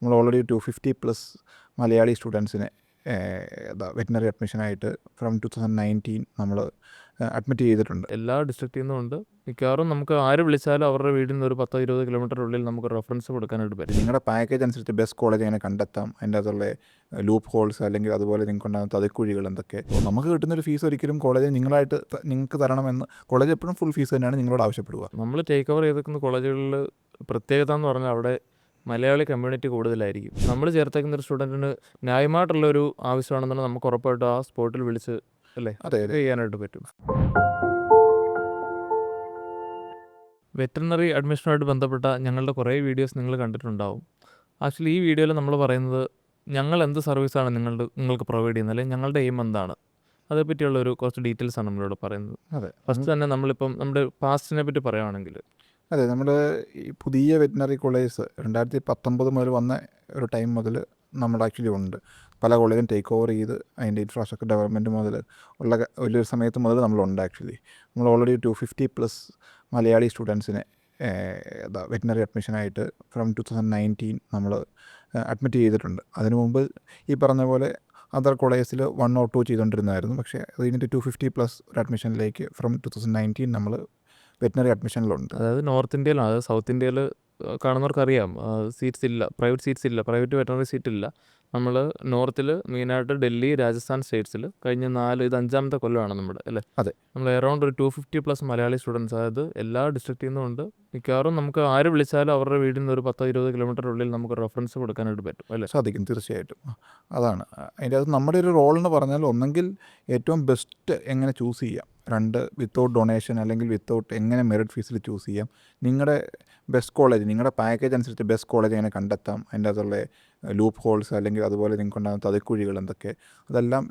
നമ്മൾ already 250+ Malayali സ്റ്റുഡൻസിനെ veterinary അഡ്മിഷനായിട്ട് from 2019 നമ്മൾ admit ചെയ്തിട്ടുണ്ട്. എല്ലാ ഡിസ്ട്രിക്റ്റിൽ നിന്നും ഉണ്ട്. മിക്കവാറും നമുക്ക് ആര് വിളിച്ചാലും അവരുടെ വീടിൽ നിന്ന് ഒരു 10-20 കിലോമീറ്ററിനുള്ളിൽ നമുക്ക് റെഫറൻസ് കൊടുക്കാനായിട്ട് പറ്റും. നിങ്ങളുടെ പാക്കേജ് അനുസരിച്ച് ബെസ്റ്റ് കോളേജ് എങ്ങനെ കണ്ടെത്താം, അതിൻ്റെ അതുള്ള ലൂപ്പ് ഹോൾസ് അല്ലെങ്കിൽ അതുപോലെ നിങ്ങൾക്കുണ്ടാകുന്ന തതിക്കുഴികൾ എന്തൊക്കെ. നമുക്ക് കിട്ടുന്നൊരു ഫീസ് ഒരിക്കലും കോളേജ് നിങ്ങൾക്ക് തരണമെന്ന് കോളേജ് എപ്പോഴും ഫുൾ ഫീസ് തന്നെയാണ് നിങ്ങളോട് ആവശ്യപ്പെടുക. നമ്മൾ ടേക്ക് ഓവർ ചെയ്തേക്കുന്ന കോളേജുകളിൽ പ്രത്യേകത എന്ന് പറഞ്ഞാൽ അവിടെ മലയാളി കമ്മ്യൂണിറ്റി കൂടുതലായിരിക്കും. നമ്മൾ ചേർത്തേക്കുന്ന ഒരു സ്റ്റുഡൻറ്റിന് ന്യായമായിട്ടുള്ളൊരു ആവശ്യമാണെന്നുണ്ടെങ്കിൽ നമുക്ക് ഉറപ്പായിട്ടും ആ സ്പോട്ടിൽ വിളിച്ച് അതെ ചെയ്യാനായിട്ട് പറ്റും. വെറ്ററിനറി അഡ്മിഷനുമായിട്ട് ബന്ധപ്പെട്ട ഞങ്ങളുടെ കുറേ വീഡിയോസ് നിങ്ങൾ കണ്ടിട്ടുണ്ടാവും. ആക്ച്വലി ഈ വീഡിയോയിൽ നമ്മൾ പറയുന്നത് ഞങ്ങൾ എന്ത് സർവീസാണ് നിങ്ങൾക്ക് പ്രൊവൈഡ് ചെയ്യുന്നത്, അല്ലെങ്കിൽ ഞങ്ങളുടെ എയിം എന്താണ്, അതേപ്പറ്റിയുള്ളൊരു കുറച്ച് ഡീറ്റെയിൽസാണ് നമ്മളിവിടെ പറയുന്നത്. അതെ ഫസ്റ്റ് തന്നെ നമ്മളിപ്പം നമ്മുടെ പാസ്റ്റിനെ പറ്റി പറയുകയാണെങ്കിൽ അതെ നമ്മുടെ ഈ പുതിയ വെറ്റിനറി കോളേജസ് 2019 മുതൽ വന്ന ഒരു ടൈം മുതൽ നമ്മുടെ ആക്ച്വലി ഉണ്ട്. പല കോളേജും ടേക്ക് ഓവർ ചെയ്ത് അതിൻ്റെ ഇൻഫ്രാസ്ട്രക്ചർ ഡെവലപ്മെൻറ്റ് മുതൽ ഉള്ള വലിയൊരു സമയത്ത് മുതൽ നമ്മളുണ്ട്. ആക്ച്വലി നമ്മൾ ഓൾറെഡി 250+ മലയാളി സ്റ്റുഡൻസിനെ വെറ്റിനറി അഡ്മിഷനായിട്ട് ഫ്രം 2019 നമ്മൾ അഡ്മിറ്റ് ചെയ്തിട്ടുണ്ട്. അതിനു മുമ്പ് ഈ പറഞ്ഞ പോലെ അതർ കോളേജസിൽ 1 or 2 ചെയ്തുകൊണ്ടിരുന്നതായിരുന്നു. പക്ഷേ അത് കഴിഞ്ഞിട്ട് 250+ ഒരു അഡ്മിഷനിലേക്ക് ഫ്രം 2019 നമ്മൾ വെറ്റിനറി അഡ്മിഷനിലുണ്ട്. അതായത് നോർത്ത് ഇന്ത്യയിലാണ്, അതായത് സൗത്ത് ഇന്ത്യയിൽ കാണുന്നവർക്കറിയാം സീറ്റ്സ് ഇല്ല, പ്രൈവറ്റ് സീറ്റ്സ് ഇല്ല, പ്രൈവറ്റ് വെറ്ററിനറി സീറ്റ് ഇല്ല. നമ്മൾ നോർത്തിൽ മെയിനായിട്ട് ഡൽഹി, രാജസ്ഥാൻ സ്റ്റേറ്റ്സിൽ കഴിഞ്ഞ 4 ഇത് 5ാമത്തെ കൊല്ലമാണ് നമ്മുടെ അല്ലേ. അതെ, നമ്മൾ എറൗണ്ട് ഒരു 250+ മലയാളി സ്റ്റുഡൻസ്, അതായത് എല്ലാ ഡിസ്ട്രിക്റ്റിൽ നിന്നും ഉണ്ട്. മിക്കവാറും നമുക്ക് ആര് വിളിച്ചാലും അവരുടെ വീടിൽ നിന്ന് ഒരു 10-20 കിലോമീറ്ററിനുള്ളിൽ നമുക്ക് റെഫറൻസ് കൊടുക്കാനായിട്ട് പറ്റും അല്ലേ. സാധിക്കും, തീർച്ചയായിട്ടും. അതാണ് അതിൻ്റെ അകത്ത് നമ്മുടെ ഒരു റോൾ എന്ന് പറഞ്ഞാൽ, ഒന്നെങ്കിൽ ഏറ്റവും ബെസ്റ്റ് എങ്ങനെ ചൂസ് ചെയ്യാം, 2 വിത്തൗട്ട് ഡൊണേഷൻ അല്ലെങ്കിൽ വിത്തൗട്ട് എങ്ങനെ മെറിറ്റ് ഫീസിൽ ചൂസ് ചെയ്യാം, നിങ്ങളുടെ ബെസ്റ്റ് കോളേജ് നിങ്ങളുടെ പാക്കേജ് അനുസരിച്ച് ബെസ്റ്റ് കോളേജ് എങ്ങനെ കണ്ടെത്താം, അതിൻ്റെ അതുള്ള ലൂപ്പ് ഹോൾസ് അല്ലെങ്കിൽ അതുപോലെ നിങ്ങൾക്കുണ്ടാകുന്ന തതിക്കുഴികൾ എന്തൊക്കെ, അതെല്ലാം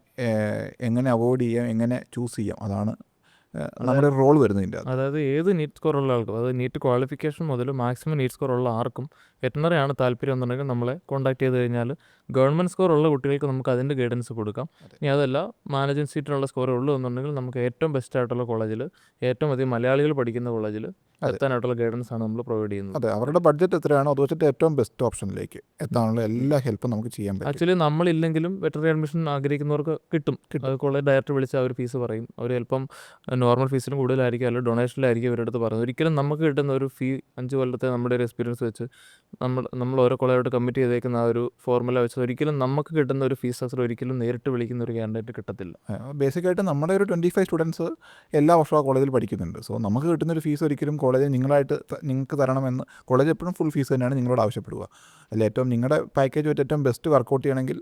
എങ്ങനെ അവോയ്ഡ് ചെയ്യാം, എങ്ങനെ ചൂസ് ചെയ്യാം, അതാണ് നമ്മുടെ റോൾ വരുന്നതിൻ്റെ. അതായത് ഏത് നീറ്റ് സ്കോർ ഉള്ള ആൾക്കും, അതായത് നീറ്റ് ക്വാളിഫിക്കേഷൻ മുതൽ മാക്സിമം നീറ്റ് സ്കോർ ഉള്ള ആർക്കും വെറ്ററിനറി ആണ് താല്പര്യം എന്നുണ്ടെങ്കിൽ നമ്മളെ കോൺടാക്ട് ചെയ്ത് കഴിഞ്ഞാൽ ഗവൺമെൻറ് സ്കോർ ഉള്ള കുട്ടികൾക്ക് നമുക്ക് അതിൻ്റെ ഗൈഡൻസ് കൊടുക്കാം. ഇനി അതല്ല മാനേജിങ് സീറ്റിനുള്ള സ്കോർ ഉള്ളൂ എന്നുണ്ടെങ്കിൽ നമുക്ക് ഏറ്റവും ബെസ്റ്റ് ആയിട്ടുള്ള കോളേജിൽ, ഏറ്റവും അധികം മലയാളികൾ പഠിക്കുന്ന കോളേജിൽ എത്താനായിട്ടുള്ള ഗൈഡൻസ് ആണ് നമ്മൾ പ്രൊവൈഡ് ചെയ്യുന്നത്. അതെ, അവരുടെ ബഡ്ജറ്റ് എത്രയാണോ അത് വെച്ചിട്ട് ഏറ്റവും ബെസ്റ്റ് ഓപ്ഷനിലേക്ക് എത്താനുള്ള എല്ലാ ഹെൽപ്പും നമുക്ക് ചെയ്യാൻ പറ്റും. ആക്ച്വലി നമ്മളില്ലെങ്കിലും വെറ്ററിനറി അഡ്മിഷൻ ആഗ്രഹിക്കുന്നവർക്ക് കിട്ടും. അത് കോളേജ് ഡയറക്റ്റ് വിളിച്ച് അവർ ഫീസ് പറയും. അവർ ചിലപ്പം നോർമൽ ഫീസിലും കൂടുതലായിരിക്കും, അല്ലെങ്കിൽ ഡൊണേഷനിലായിരിക്കും ഇവരുടെ അടുത്ത് പറയുന്നത്. ഒരിക്കലും നമുക്ക് കിട്ടുന്ന ഒരു ഫീ 5 കൊല്ലത്തെ നമ്മുടെ ഒരു എക്സ്പീരിയൻസ് വെച്ച് നമ്മൾ ഓരോ കോളേജോട്ട് കമ്മിറ്റ് ചെയ്തേക്കുന്ന ആ ഒരു ഫോർമുല വെച്ച് ഒരിക്കലും നമുക്ക് കിട്ടുന്ന ഒരു ഫീസ് സ്ട്രക്ചർ ഒരിക്കലും നേരിട്ട് വിളിക്കുന്ന ഒരു ക്യാൻഡിഡേറ്റ് കിട്ടത്തില്ല. ബേസിക്കായിട്ട് നമ്മുടെ ഒരു 25 സ്റ്റുഡൻസ് എല്ലാ വർഷവും ആ കോളേജിൽ പഠിക്കുന്നുണ്ട്. സോ നമുക്ക് കിട്ടുന്നൊരു ഫീസ് ഒരിക്കലും കോളേജ് നിങ്ങൾക്ക് തരണമെന്ന് കോളേജ് എപ്പോഴും ഫുൾ ഫീസ് തന്നെയാണ് നിങ്ങളോട് ആവശ്യപ്പെടുക. അതിൽ ഏറ്റവും നിങ്ങളുടെ പാക്കേജ് വെച്ച് ഏറ്റവും ബെസ്റ്റ് വർക്കൗട്ട് ചെയ്യണമെങ്കിൽ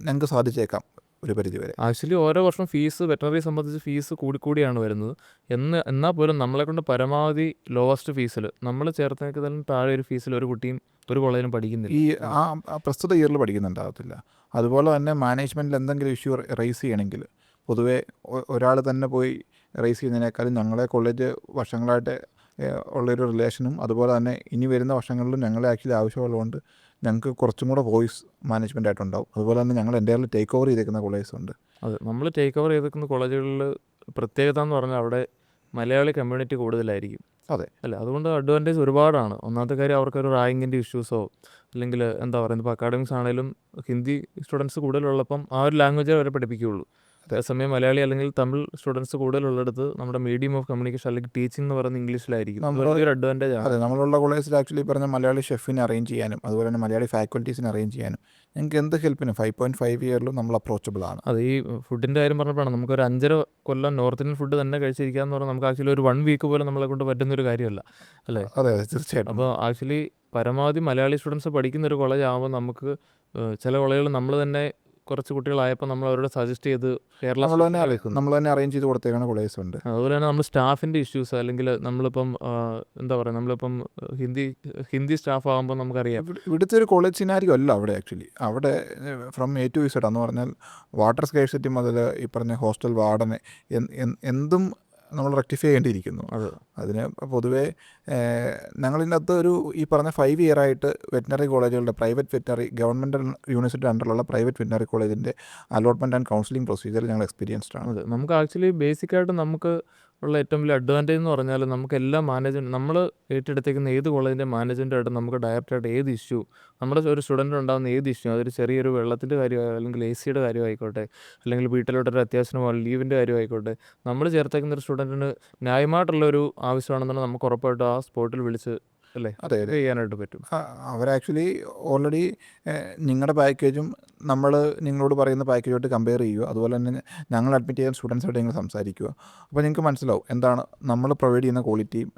ഞങ്ങൾക്ക് സാധിച്ചേക്കാം ഒരു പരിധി വരെ. ആക്ച്വലി ഓരോ വർഷം ഫീസ് വെറ്ററിനറി സംബന്ധിച്ച് ഫീസ് കൂടിയാണ് വരുന്നത്. എന്നാൽ പോലും നമ്മളെ കൊണ്ട് പരമാവധി ലോവസ്റ്റ് ഫീസിൽ നമ്മൾ ചേർത്തേക്കുന്നതിന് താഴെ ഒരു ഫീസിൽ ഒരു കുട്ടിയും ഒരു കോളേജിലും പഠിക്കുന്നില്ല. ഈ ആ പ്രസ്തുത ഇയറിൽ പഠിക്കുന്നുണ്ടാകത്തില്ല. അതുപോലെ തന്നെ മാനേജ്മെൻറ്റിൽ എന്തെങ്കിലും ഇഷ്യൂ റേസ് ചെയ്യണമെങ്കിൽ പൊതുവേ ഒരാൾ തന്നെ പോയി റേസ് ചെയ്യുന്നതിനേക്കാളും ഞങ്ങളെ കോളേജ് വർഷങ്ങളായിട്ട് ഉള്ളൊരു റിലേഷനും അതുപോലെ തന്നെ ഇനി വരുന്ന വർഷങ്ങളിലും ഞങ്ങളെ ആക്ച്വലി ആവശ്യമുള്ളതുകൊണ്ട് ഞങ്ങൾക്ക് കുറച്ചും കൂടെ വോയിസ് മാനേജ്മെൻറ്റായിട്ടുണ്ടാവും. അതുപോലെ തന്നെ ഞങ്ങൾ എൻ്റെ ടേക്ക് ഓവർ ചെയ്തേക്കുന്ന കോളേജസ് ഉണ്ട്. അതെ, നമ്മൾ ടേക്ക് ഓവർ ചെയ്തേക്കുന്ന കോളേജുകളിൽ പ്രത്യേകത എന്ന് പറഞ്ഞാൽ അവിടെ മലയാളി കമ്മ്യൂണിറ്റി കൂടുതലായിരിക്കും. അതെ അല്ല, അതുകൊണ്ട് അഡ്വാൻറ്റേജ് ഒരുപാടാണ്. ഒന്നാമത്തെ കാര്യം അവർക്കൊരു റാങ്കിൻ്റെ ഇഷ്യൂസോ അല്ലെങ്കിൽ എന്താ പറയുന്നത്, ഇപ്പോൾ അക്കാഡമിക്സ് ആണെങ്കിലും ഹിന്ദി സ്റ്റുഡൻസ് കൂടുതലുള്ളപ്പം ആ ഒരു ലാംഗ്വേജ് അവരെ പഠിപ്പിക്കുകയുള്ളൂ. അതേസമയം മലയാളി അല്ലെങ്കിൽ തമിഴ് സ്റ്റുഡൻസ് കൂടുതലുള്ളിടത്ത് നമ്മുടെ മീഡിയം ഓഫ് കമ്മ്യൂണിക്കേഷൻ അല്ലെങ്കിൽ ടീച്ചിങ് എന്ന് പറയുന്നത് ഇംഗ്ലീഷിലായിരിക്കും. ഒരു അഡ്വാൻറ്റേജ് ആണ്. അതെ, നമ്മളുള്ള കോളേജിൽ ആക്ച്വലി പറഞ്ഞ മലയാളി ഷെഫിനെ അറേഞ്ച് ചെയ്യാനും അതുപോലെ തന്നെ മലയാളി ഫാക്കൽറ്റീസിനെ അറേഞ്ച് ചെയ്യാനും ഞങ്ങൾക്ക് എന്ത് ഹെൽപ്പിനും 5.5 ഇയറിലും നമ്മൾ അപ്രോച്ചബിൾ ആണ്. അത് ഈ ഫുഡിൻ്റെ കാര്യം പറഞ്ഞപ്പോഴാണ് നമുക്കൊരു 5.5 കൊല്ലം നോർത്ത് ഇന്ത്യൻ ഫുഡ് തന്നെ കഴിച്ചിരിക്കുക എന്ന് പറഞ്ഞാൽ നമുക്ക് ആക്ച്വലി ഒരു 1 വീക്ക് പോലും നമ്മളെ കൊണ്ട് പറ്റുന്നൊരു കാര്യമല്ല അല്ലേ. അതെ തീർച്ചയായിട്ടും. അപ്പോൾ ആക്ച്വലി പരമാവധി മലയാളി സ്റ്റുഡൻസ് പഠിക്കുന്ന ഒരു കോളേജ് ആകുമ്പോൾ നമുക്ക് ചില കോളേജുകൾ നമ്മൾ തന്നെ കുറച്ച് കുട്ടികളായപ്പോൾ നമ്മൾ അവരോട് സജസ്റ്റ് ചെയ്ത് നമ്മൾ തന്നെ അറേഞ്ച് ചെയ്ത് കൊടുത്തേക്കുന്ന കോളേജസ് ഉണ്ട്. അതുപോലെ തന്നെ നമ്മൾ സ്റ്റാഫിൻ്റെ ഇഷ്യൂസ് അല്ലെങ്കിൽ നമ്മളിപ്പം എന്താ പറയുക, നമ്മളിപ്പം ഹിന്ദി സ്റ്റാഫ് ആകുമ്പോൾ നമുക്കറിയാം ഇവിടുത്തെ ഒരു കോളേജ് സിനാരിയോ അല്ല അവിടെ. ആക്ച്വലി അവിടെ ഫ്രം A to Z എന്ന് പറഞ്ഞാൽ വാട്ടർ സ്കേഴ്സിറ്റി മുതൽ ഈ പറഞ്ഞ ഹോസ്റ്റൽ വാർഡനെ എന്തും നമ്മൾ റെക്ടിഫൈ ചെയ്യേണ്ടിയിരിക്കുന്നു. അതിന് പൊതുവേ ഞങ്ങളിതിൻ്റെ അകത്ത് ഈ പറഞ്ഞ 5 ഇയറായിട്ട് വെറ്റിനറി കോളേജുകളുടെ ഗവൺമെൻറ് യൂണിവേഴ്സിറ്റി അണ്ടറിലുള്ള പ്രൈവറ്റ് വെറ്റിനറി കോളേജിൻ്റെ അലോട്ട്മെൻറ്റ് ആൻഡ് കൗൺസിലിംഗ് പ്രൊസീജിയർ ഞങ്ങൾ എക്സ്പീരിയൻസ്ഡ് ആണ്. അതെ, നമുക്ക് ആക്ച്വലി ബേസിക്കായിട്ട് നമുക്ക് ഉള്ള ഏറ്റവും വലിയ അഡ്വാൻറ്റേജ് എന്ന് പറഞ്ഞാൽ നമുക്ക് എല്ലാ മാനേജ്മെൻറ്റ് നമ്മൾ ഏറ്റെടുത്തേക്കുന്ന ഏത് കോളേജിൻ്റെ മാനേജ്മെൻറ്റായിട്ട് നമുക്ക് ഡയറക്റ്റായിട്ട് ഏത് ഇഷ്യൂ നമ്മുടെ ഒരു സ്റ്റുഡൻറ്റ് ഉണ്ടാകുന്ന ഏത് ഇഷ്യൂ, അതൊരു ചെറിയൊരു വെള്ളത്തിൻ്റെ കാര്യമായോ അല്ലെങ്കിൽ AC-യുടെ കാര്യമായിക്കോട്ടെ, അല്ലെങ്കിൽ വീട്ടിലോട്ടൊരു അത്യാവശ്യമോ ലീവിൻ്റെ കാര്യമായിക്കോട്ടെ, നമ്മൾ ചേർത്തേക്കുന്ന ഒരു സ്റ്റുഡൻറ്റിന് ന്യായമായിട്ടുള്ളൊരു ആവശ്യമാണെന്നുണ്ടെങ്കിൽ നമുക്ക് ഉറപ്പായിട്ടും ആ സ്പോട്ടിൽ വിളിച്ച് അല്ലേ അതെ ചെയ്യാനായിട്ട് പറ്റും. അവർ ആക്ച്വലി ഓൾറെഡി നിങ്ങളുടെ പാക്കേജും നിങ്ങളോട് പറയുന്ന പാക്കേജുമായിട്ട് കമ്പയർ ചെയ്യുക. അതുപോലെ തന്നെ ഞങ്ങൾ അഡ്മിറ്റ് ചെയ്യുന്ന സ്റ്റുഡൻസായിട്ട് നിങ്ങൾ സംസാരിക്കുക. അപ്പോൾ നിങ്ങൾക്ക് മനസ്സിലാവും എന്താണ് നമ്മൾ പ്രൊവൈഡ് ചെയ്യുന്ന ക്വാളിറ്റിയും.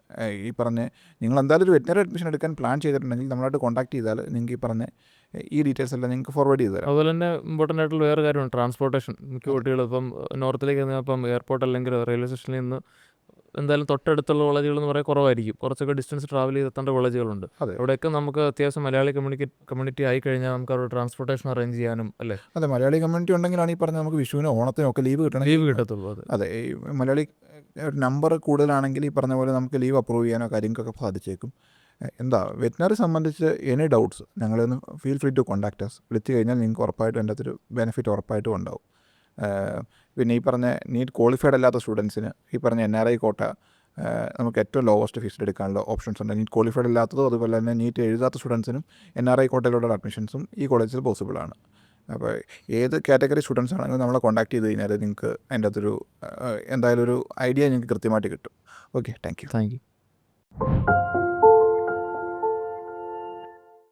ഈ പറഞ്ഞ നിങ്ങൾ എന്തായാലും ഒരു വെറ്റിനറി അഡ്മിഷൻ എടുക്കാൻ പ്ലാൻ ചെയ്തിട്ടുണ്ടെങ്കിൽ നമ്മളായിട്ട് കോൺടാക്ട് ചെയ്താൽ നിങ്ങൾക്ക് ഈ പറഞ്ഞ ഈ ഡീറ്റെയിൽസ് എല്ലാം നിങ്ങൾക്ക് ഫോർവേഡ് ചെയ്ത് തരാം. അതുപോലെ തന്നെ ഇമ്പോർട്ടൻ്റ് ആയിട്ടുള്ള വേറെ കാര്യമാണ് ട്രാൻസ്പോർട്ടേഷൻ. മിക്ക കുട്ടികൾ ഇപ്പം നോർത്തിലേക്ക് ഇപ്പം എയർപോർട്ട് അല്ലെങ്കിൽ റെയിൽവേ സ്റ്റേഷനിൽ നിന്ന് എന്തായാലും തൊട്ടടുത്തുള്ള കോളേജുകൾ എന്ന് പറയാൻ കുറവായിരിക്കും. കുറച്ചൊക്കെ ഡിസ്റ്റൻസ് ട്രാവൽ ചെയ്തെത്തേണ്ട കോളേജുകളുണ്ട്. അതെ. അവിടെയൊക്കെ നമുക്ക് അത്യാവശ്യം മലയാളി കമ്മ്യൂണിറ്റി ആയി കഴിഞ്ഞാൽ നമുക്ക് അവരുടെ ട്രാൻസ്പോർട്ടേഷൻ അറേഞ്ച് ചെയ്യാനും അല്ലേ അതെ, മലയാളി കമ്മ്യൂണിറ്റി ഉണ്ടെങ്കിലാണ് ഈ പറഞ്ഞ നമുക്ക് വിഷുവിനും ഓണത്തിനും ഒക്കെ ലീവ് കിട്ടണം. ലീവ് കിട്ടത്തുള്ളൂ. അതെ, ഈ മലയാളി നമ്പർ കൂടുതലാണെങ്കിൽ ഈ പറഞ്ഞ പോലെ നമുക്ക് ലീവ് അപ്രൂവ് ചെയ്യാനോ കാര്യങ്ങൾക്കൊക്കെ സാധിച്ചേക്കും. വെറ്റിനറി സംബന്ധിച്ച് എനി ഡൗട്ട്സ് ഞങ്ങളൊന്ന് feel free to contact us. വിളിച്ചു കഴിഞ്ഞാൽ നിങ്ങൾക്ക് ഉറപ്പായിട്ടും എൻ്റെ അകത്തൊരു ബെനിഫിറ്റ് ഉറപ്പായിട്ടും ഉണ്ടാവും. പിന്നെ ഈ പറഞ്ഞ നീറ്റ് ക്വാളിഫൈഡ് അല്ലാത്ത സ്റ്റുഡൻസിന് ഈ പറഞ്ഞ NRI കോട്ട നമുക്ക് ഏറ്റവും ലോവസ്റ്റ് ഫീസിൽ എടുക്കാനുള്ള ഓപ്ഷൻസ് ഉണ്ട്. നീറ്റ് ക്വാളിഫൈഡ് അല്ലാത്തതും അതുപോലെ തന്നെ നീറ്റ് എഴുതാത്ത സ്റ്റുഡൻസിനും NRI കോട്ടയിലുള്ള അഡ്മിഷൻസും ഈ കോളേജിൽ പോസിബിളാണ്. അപ്പോൾ ഏത് കാറ്റഗറി സ്റ്റുഡൻസ് ആണെങ്കിലും നമ്മളെ കോൺടാക്ട് ചെയ്ത് കഴിഞ്ഞാൽ നിങ്ങൾക്ക് അതിൻ്റെ അകത്തൊരു എന്തായാലും ഒരു ഐഡിയ നിങ്ങൾക്ക് കൃത്യമായിട്ട് കിട്ടും. Okay, thank you.